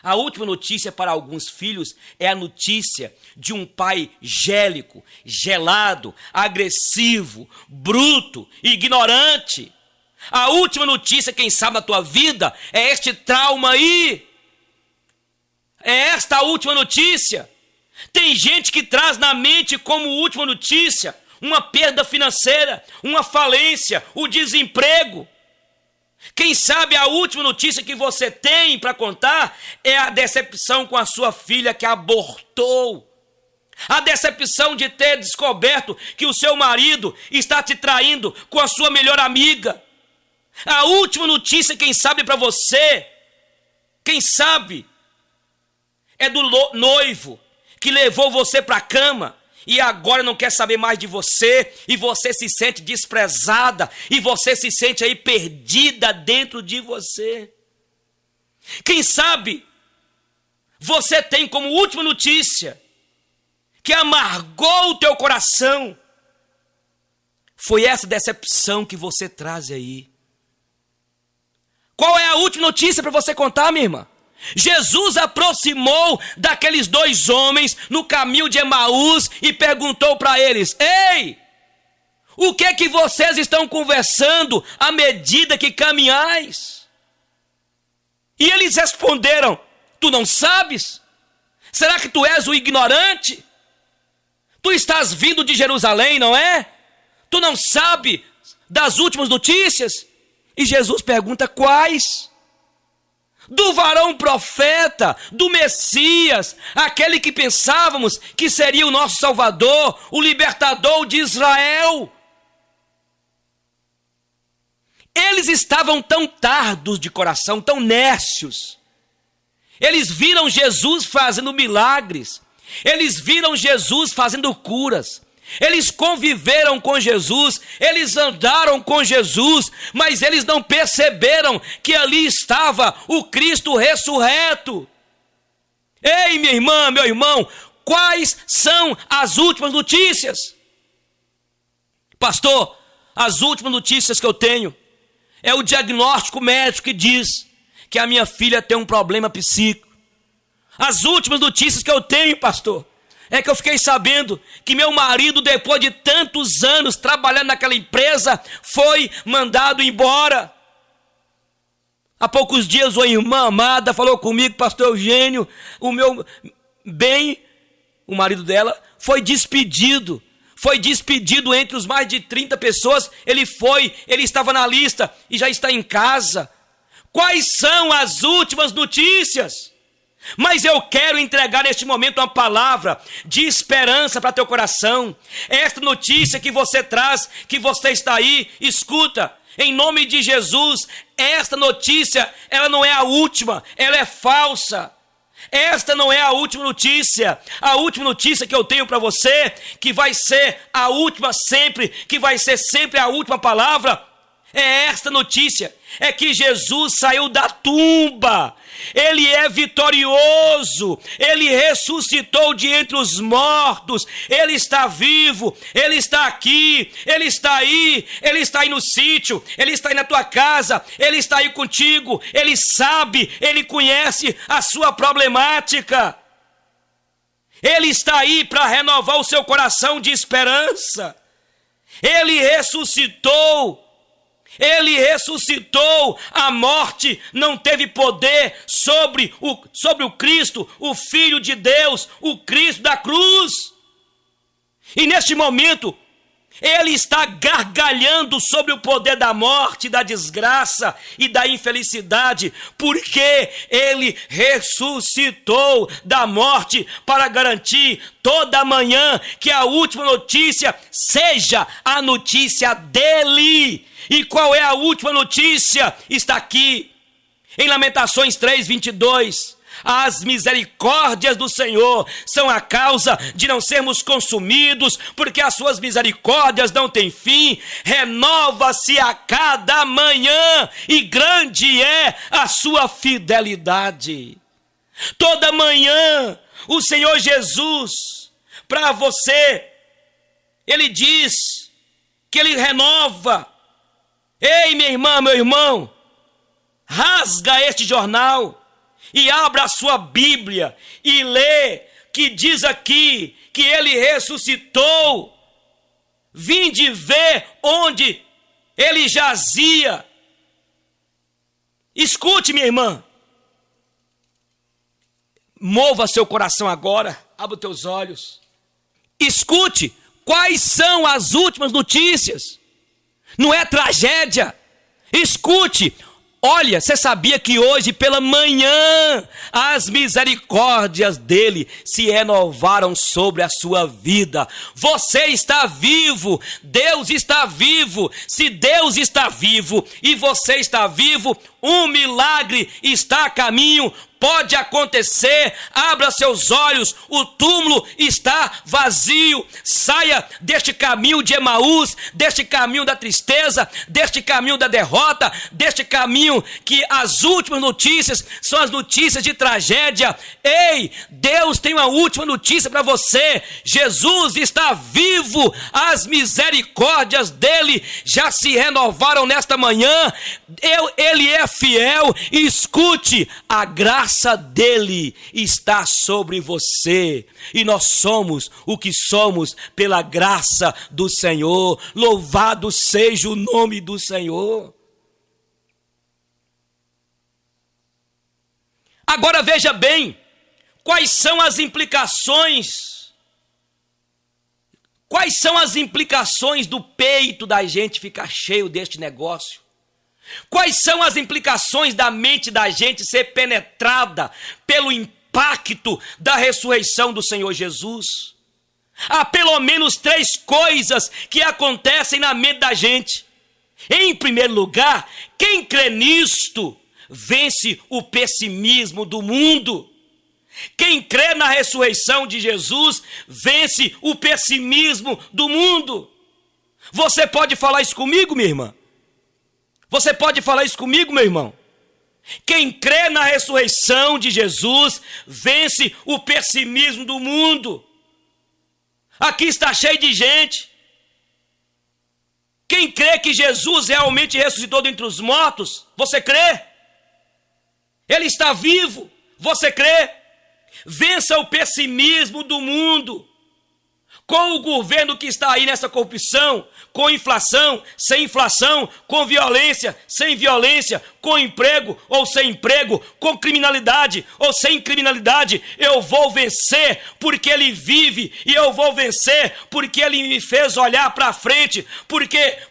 A última notícia para alguns filhos é a notícia de um pai gélico, gelado, agressivo, bruto, ignorante. A última notícia, quem sabe, na tua vida é este trauma aí. É esta a última notícia. Tem gente que traz na mente como última notícia uma perda financeira, uma falência, o desemprego. Quem sabe a última notícia que você tem para contar é a decepção com a sua filha que abortou. A decepção de ter descoberto que o seu marido está te traindo com a sua melhor amiga. A última notícia, quem sabe para você, quem sabe, é do noivo que levou você para a cama e agora não quer saber mais de você, e você se sente desprezada, e você se sente aí perdida dentro de você. Quem sabe você tem como última notícia que amargou o teu coração, foi essa decepção que você traz aí. Qual é a última notícia para você contar, minha irmã? Jesus aproximou daqueles dois homens no caminho de Emaús e perguntou para eles: ei, o que é que vocês estão conversando à medida que caminhais? E eles responderam: tu não sabes? Será que tu és o ignorante? Tu estás vindo de Jerusalém, não é? Tu não sabe das últimas notícias? E Jesus pergunta: quais? Do varão profeta, do Messias, aquele que pensávamos que seria o nosso Salvador, o libertador de Israel. Eles estavam tão tardos de coração, tão nércios. Eles viram Jesus fazendo milagres. Eles viram Jesus fazendo curas. Eles conviveram com Jesus, eles andaram com Jesus, mas eles não perceberam que ali estava o Cristo ressurreto. Ei, minha irmã, meu irmão, quais são as últimas notícias? Pastor, as últimas notícias que eu tenho é o diagnóstico médico que diz que a minha filha tem um problema psíquico. As últimas notícias que eu tenho, pastor, é que eu fiquei sabendo que meu marido, depois de tantos anos trabalhando naquela empresa, foi mandado embora. Há poucos dias uma irmã amada falou comigo: pastor Eugênio, o meu bem, o marido dela, foi despedido. Foi despedido entre os mais de 30 pessoas. Ele estava na lista e já está em casa. Quais são as últimas notícias? Mas eu quero entregar neste momento uma palavra de esperança para teu coração. Esta notícia que você traz, que você está aí, escuta, em nome de Jesus, esta notícia, ela não é a última, ela é falsa. Esta não é a última notícia. A última notícia que eu tenho para você, que vai ser a última sempre, que vai ser sempre a última palavra, é esta notícia, é que Jesus saiu da tumba, ele é vitorioso, ele ressuscitou de entre os mortos, ele está vivo, ele está aqui, ele está aí no sítio, ele está aí na tua casa, ele está aí contigo, ele sabe, ele conhece a sua problemática, ele está aí para renovar o seu coração de esperança, ele ressuscitou. Ele ressuscitou, a morte não teve poder sobre o Cristo, o Filho de Deus, o Cristo da cruz. E neste momento, ele está gargalhando sobre o poder da morte, da desgraça e da infelicidade, porque ele ressuscitou da morte para garantir toda manhã que a última notícia seja a notícia dele. E qual é a última notícia? Está aqui, em Lamentações 3:22. As misericórdias do Senhor são a causa de não sermos consumidos, porque as suas misericórdias não têm fim, renova-se a cada manhã, e grande é a sua fidelidade. Toda manhã, o Senhor Jesus, para você, Ele diz que Ele renova. Ei, minha irmã, meu irmão, rasga este jornal e abra a sua Bíblia e lê que diz aqui que ele ressuscitou. Vinde ver onde ele jazia. Escute, minha irmã. Mova seu coração agora, abra os teus olhos. Escute quais são as últimas notícias. Não é tragédia. Escute. Olha, você sabia que hoje pela manhã as misericórdias dele se renovaram sobre a sua vida? Você está vivo, Deus está vivo. Se Deus está vivo e você está vivo, um milagre está a caminho. Pode acontecer, abra seus olhos, o túmulo está vazio, saia deste caminho de Emaús, deste caminho da tristeza, deste caminho da derrota, deste caminho que as últimas notícias são as notícias de tragédia. Ei, Deus tem uma última notícia para você, Jesus está vivo, as misericórdias dele já se renovaram nesta manhã, ele é fiel, e escute, a graça dele está sobre você, e nós somos o que somos pela graça do Senhor. Louvado seja o nome do Senhor. Agora veja bem, quais são as implicações Quais são as implicações do peito da gente ficar cheio deste negócio? Quais são as implicações da mente da gente ser penetrada pelo impacto da ressurreição do Senhor Jesus? Há pelo menos 3 coisas que acontecem na mente da gente. Em primeiro lugar, quem crê nisto vence o pessimismo do mundo. Quem crê na ressurreição de Jesus vence o pessimismo do mundo. Você pode falar isso comigo, minha irmã? Você pode falar isso comigo, meu irmão? Quem crê na ressurreição de Jesus vence o pessimismo do mundo. Aqui está cheio de gente. Quem crê que Jesus realmente ressuscitou dentre os mortos, você crê? Ele está vivo, você crê? Vença o pessimismo do mundo. Com o governo que está aí nessa corrupção, com inflação, sem inflação, com violência, sem violência, com emprego ou sem emprego, com criminalidade ou sem criminalidade, eu vou vencer porque Ele vive, e eu vou vencer porque Ele me fez olhar para frente,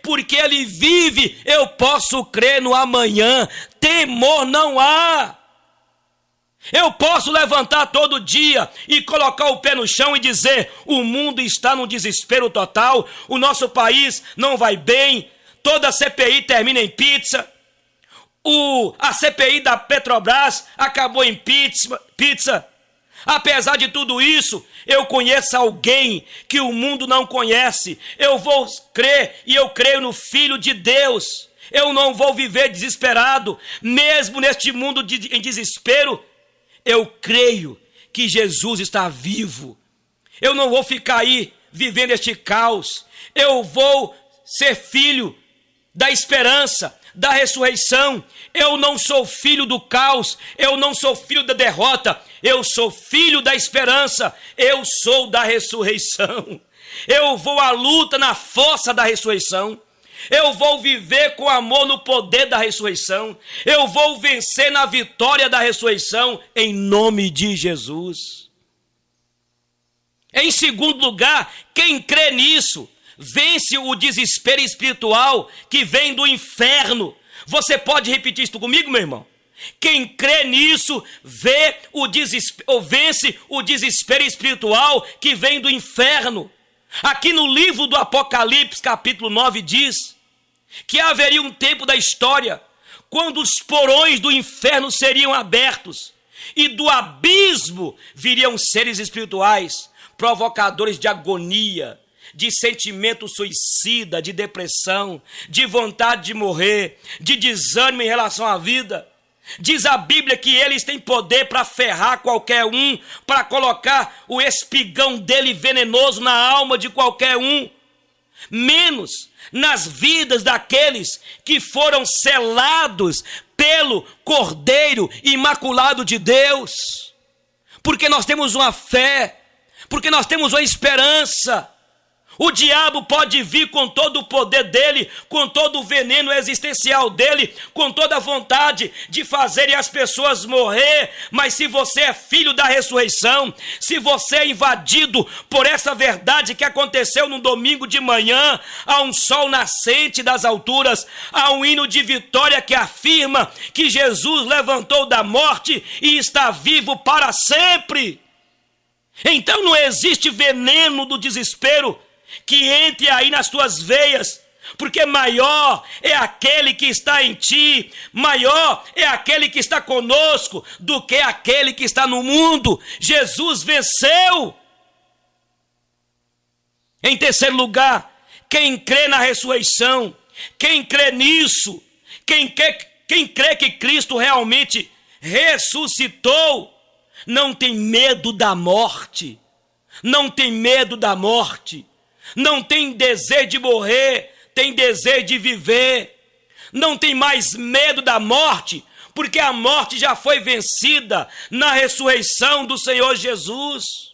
porque Ele vive, eu posso crer no amanhã, temor não há. Eu posso levantar todo dia e colocar o pé no chão e dizer: o mundo está num desespero total, o nosso país não vai bem, toda a CPI termina em pizza, a CPI da Petrobras acabou em pizza. Apesar de tudo isso, eu conheço alguém que o mundo não conhece. Eu vou crer, e eu creio no Filho de Deus. Eu não vou viver desesperado, mesmo neste mundo em desespero. Eu creio que Jesus está vivo. Eu não vou ficar aí vivendo este caos. Eu vou ser filho da esperança, da ressurreição. Eu não sou filho do caos. Eu não sou filho da derrota. Eu sou filho da esperança. Eu sou da ressurreição. Eu vou à luta na força da ressurreição. Eu vou viver com amor no poder da ressurreição. Eu vou vencer na vitória da ressurreição, em nome de Jesus. Em segundo lugar, quem crê nisso, vence o desespero espiritual que vem do inferno. Você pode repetir isso comigo, meu irmão? Quem crê nisso, vence o desespero espiritual que vem do inferno. Aqui no livro do Apocalipse, capítulo 9, diz que haveria um tempo da história quando os porões do inferno seriam abertos e do abismo viriam seres espirituais, provocadores de agonia, de sentimento suicida, de depressão, de vontade de morrer, de desânimo em relação à vida. Diz a Bíblia que eles têm poder para ferrar qualquer um, para colocar o espigão dele venenoso na alma de qualquer um, menos nas vidas daqueles que foram selados pelo Cordeiro Imaculado de Deus, porque nós temos uma fé, porque nós temos uma esperança. O diabo pode vir com todo o poder dele, com todo o veneno existencial dele, com toda a vontade de fazer as pessoas morrer, mas se você é filho da ressurreição, se você é invadido por essa verdade que aconteceu no domingo de manhã, há um sol nascente das alturas, há um hino de vitória que afirma que Jesus levantou da morte e está vivo para sempre. Então não existe veneno do desespero que entre aí nas tuas veias, porque maior é aquele que está em ti, maior é aquele que está conosco do que aquele que está no mundo. Jesus venceu. Em terceiro lugar, quem crê na ressurreição, quem crê nisso, quem crê que Cristo realmente ressuscitou, não tem medo da morte, não tem medo da morte. Não tem desejo de morrer, tem desejo de viver. Não tem mais medo da morte, porque a morte já foi vencida na ressurreição do Senhor Jesus.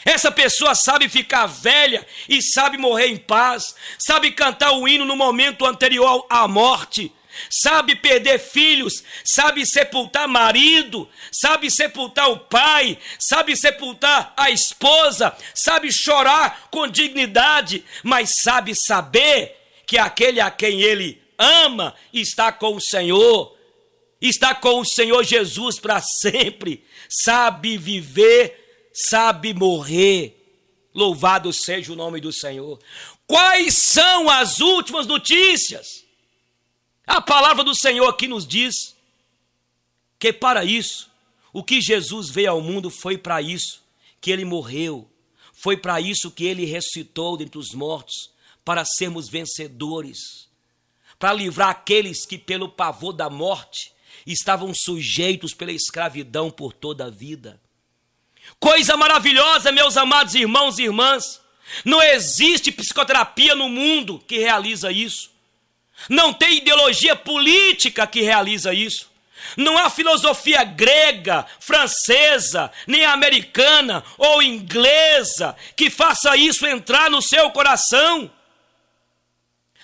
Essa pessoa sabe ficar velha e sabe morrer em paz, sabe cantar o hino no momento anterior à morte, sabe perder filhos, sabe sepultar marido, sabe sepultar o pai, sabe sepultar a esposa, sabe chorar com dignidade, mas sabe saber que aquele a quem ele ama está com o Senhor Jesus para sempre, sabe viver, sabe morrer. Louvado seja o nome do Senhor. Quais são as últimas notícias? A palavra do Senhor aqui nos diz que para isso, o que Jesus veio ao mundo foi para isso que ele morreu, foi para isso que ele ressuscitou dentre os mortos, para sermos vencedores, para livrar aqueles que pelo pavor da morte estavam sujeitos pela escravidão por toda a vida. Coisa maravilhosa, meus amados irmãos e irmãs, não existe psicoterapia no mundo que realiza isso. Não tem ideologia política que realiza isso. Não há filosofia grega, francesa, nem americana ou inglesa que faça isso entrar no seu coração.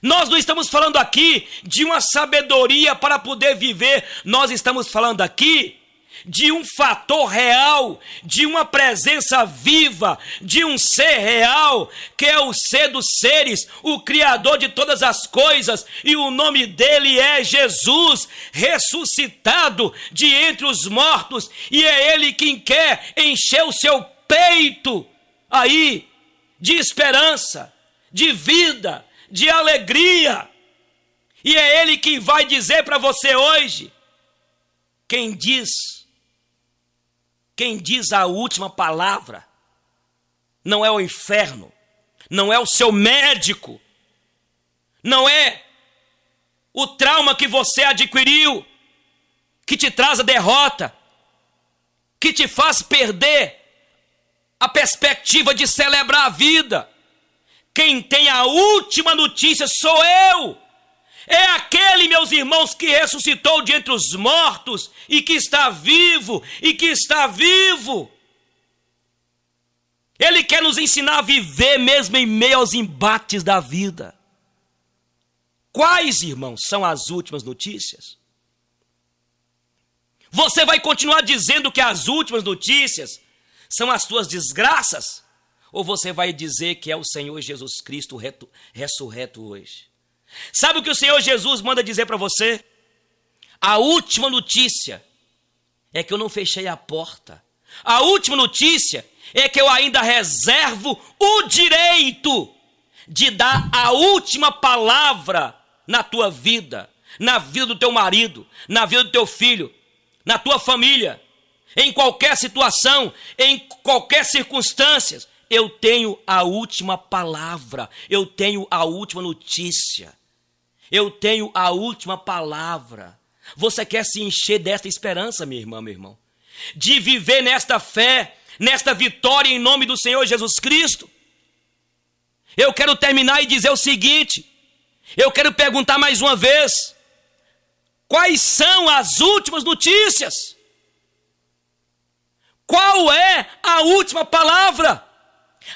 Nós não estamos falando aqui de uma sabedoria para poder viver. Nós estamos falando aqui de um fator real, de uma presença viva, de um ser real, que é o ser dos seres, o Criador de todas as coisas, e o nome dele é Jesus, ressuscitado de entre os mortos, e é ele quem quer encher o seu peito aí de esperança, de vida, de alegria, e é ele quem vai dizer para você hoje, quem diz a última palavra não é o inferno, não é o seu médico, não é o trauma que você adquiriu, que te traz a derrota, que te faz perder a perspectiva de celebrar a vida. Quem tem a última notícia sou eu. É aquele, meus irmãos, que ressuscitou de entre os mortos e que está vivo, Ele quer nos ensinar a viver mesmo em meio aos embates da vida. Quais, irmãos, são as últimas notícias? Você vai continuar dizendo que as últimas notícias são as tuas desgraças? Ou você vai dizer que é o Senhor Jesus Cristo ressurreto hoje? Sabe o que o Senhor Jesus manda dizer para você? A última notícia é que eu não fechei a porta. A última notícia é que eu ainda reservo o direito de dar a última palavra na tua vida, na vida do teu marido, na vida do teu filho, na tua família, em qualquer situação, em qualquer circunstância. Eu tenho a última palavra, eu tenho a última notícia. Eu tenho a última palavra. Você quer se encher desta esperança, minha irmã, meu irmão? De viver nesta fé, nesta vitória em nome do Senhor Jesus Cristo? Eu quero terminar e dizer o seguinte. Eu quero perguntar mais uma vez. Quais são as últimas notícias? Qual é a última palavra?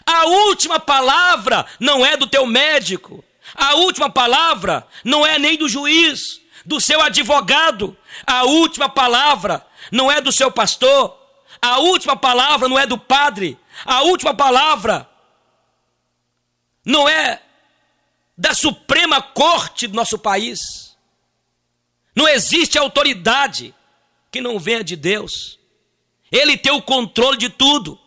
A última palavra não é do teu médico. A última palavra não é nem do juiz, do seu advogado. A última palavra não é do seu pastor. A última palavra não é do padre. A última palavra não é da Suprema Corte do nosso país. Não existe autoridade que não venha de Deus. Ele tem o controle de tudo.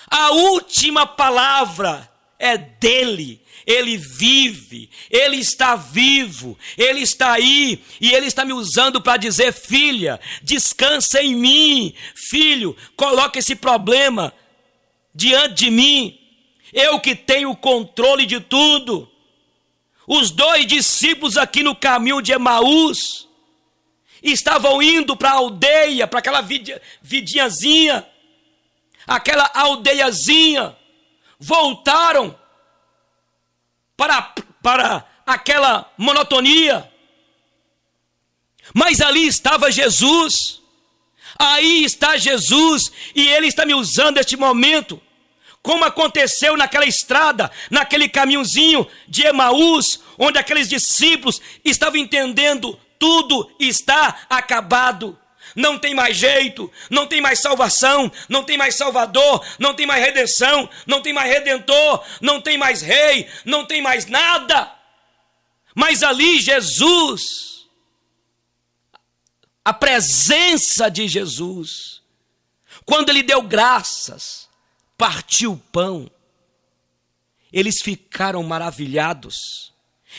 A última palavra é dele. Ele vive, ele está vivo, ele está aí e ele está me usando para dizer: filha, descansa em mim, filho, coloca esse problema diante de mim, eu que tenho o controle de tudo. Os 2 discípulos aqui no caminho de Emaús estavam indo para a aldeia, para aquela vidinhazinha, aquela aldeiazinha, voltaram para aquela monotonia. Mas ali estava Jesus. Aí está Jesus. E ele está me usando este momento. Como aconteceu naquela estrada, naquele caminhozinho de Emaús, onde aqueles discípulos estavam entendendo tudo está acabado. Não tem mais jeito, não tem mais salvação, não tem mais salvador, não tem mais redenção, não tem mais redentor, não tem mais rei, não tem mais nada. Mas ali Jesus, a presença de Jesus, quando ele deu graças, partiu o pão, eles ficaram maravilhados.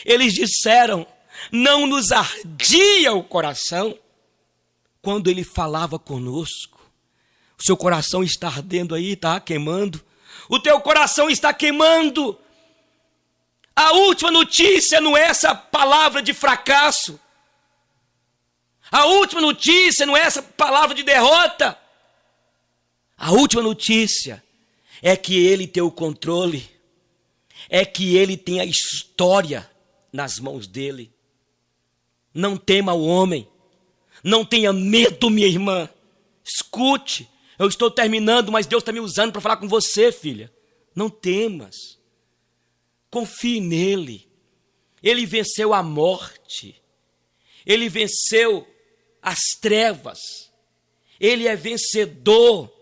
Eles disseram: não nos ardia o coração quando ele falava conosco? O seu coração está ardendo aí, está queimando. O teu coração está queimando. A última notícia não é essa palavra de fracasso. A última notícia não é essa palavra de derrota. A última notícia é que ele tem o controle. É que ele tem a história nas mãos dele. Não tema o homem. Não tenha medo, minha irmã. Escute, eu estou terminando, mas Deus está me usando para falar com você, filha. Não temas. Confie nele. Ele venceu a morte. Ele venceu as trevas. Ele é vencedor.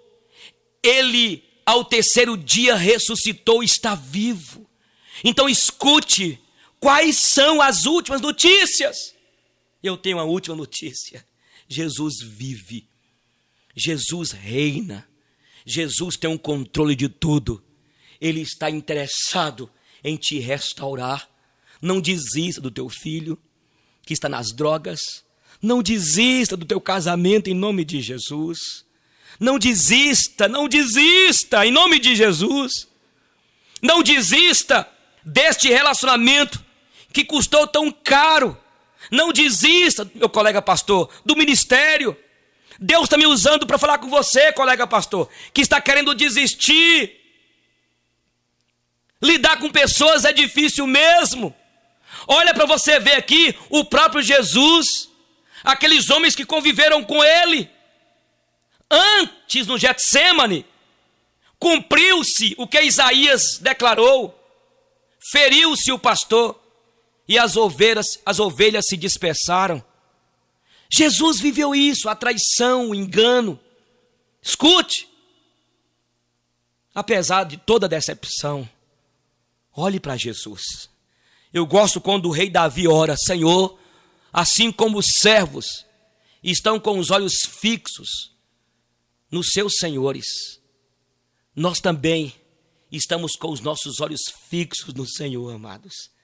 Ele, ao terceiro dia, ressuscitou e está vivo. Então escute, quais são as últimas notícias? Eu tenho a última notícia. Jesus vive. Jesus reina. Jesus tem um controle de tudo. Ele está interessado em te restaurar. Não desista do teu filho que está nas drogas. Não desista do teu casamento em nome de Jesus. Não desista, não desista em nome de Jesus. Não desista deste relacionamento que custou tão caro. Não desista, meu colega pastor, do ministério. Deus está me usando para falar com você, colega pastor, que está querendo desistir. Lidar com pessoas é difícil mesmo. Olha para você ver aqui o próprio Jesus, aqueles homens que conviveram com ele. Antes, no Getsêmani, cumpriu-se o que Isaías declarou. Feriu-se o pastor e as ovelhas se dispersaram. Jesus viveu isso, a traição, o engano. Escute, apesar de toda decepção, olhe para Jesus. Eu gosto quando o rei Davi ora: Senhor, assim como os servos estão com os olhos fixos nos seus senhores, nós também estamos com os nossos olhos fixos no Senhor, amados.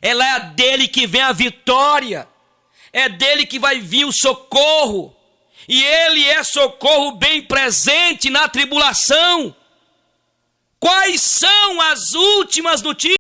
É dele que vem a vitória. É dele que vai vir o socorro. E ele é socorro bem presente na tribulação. Quais são as últimas notícias?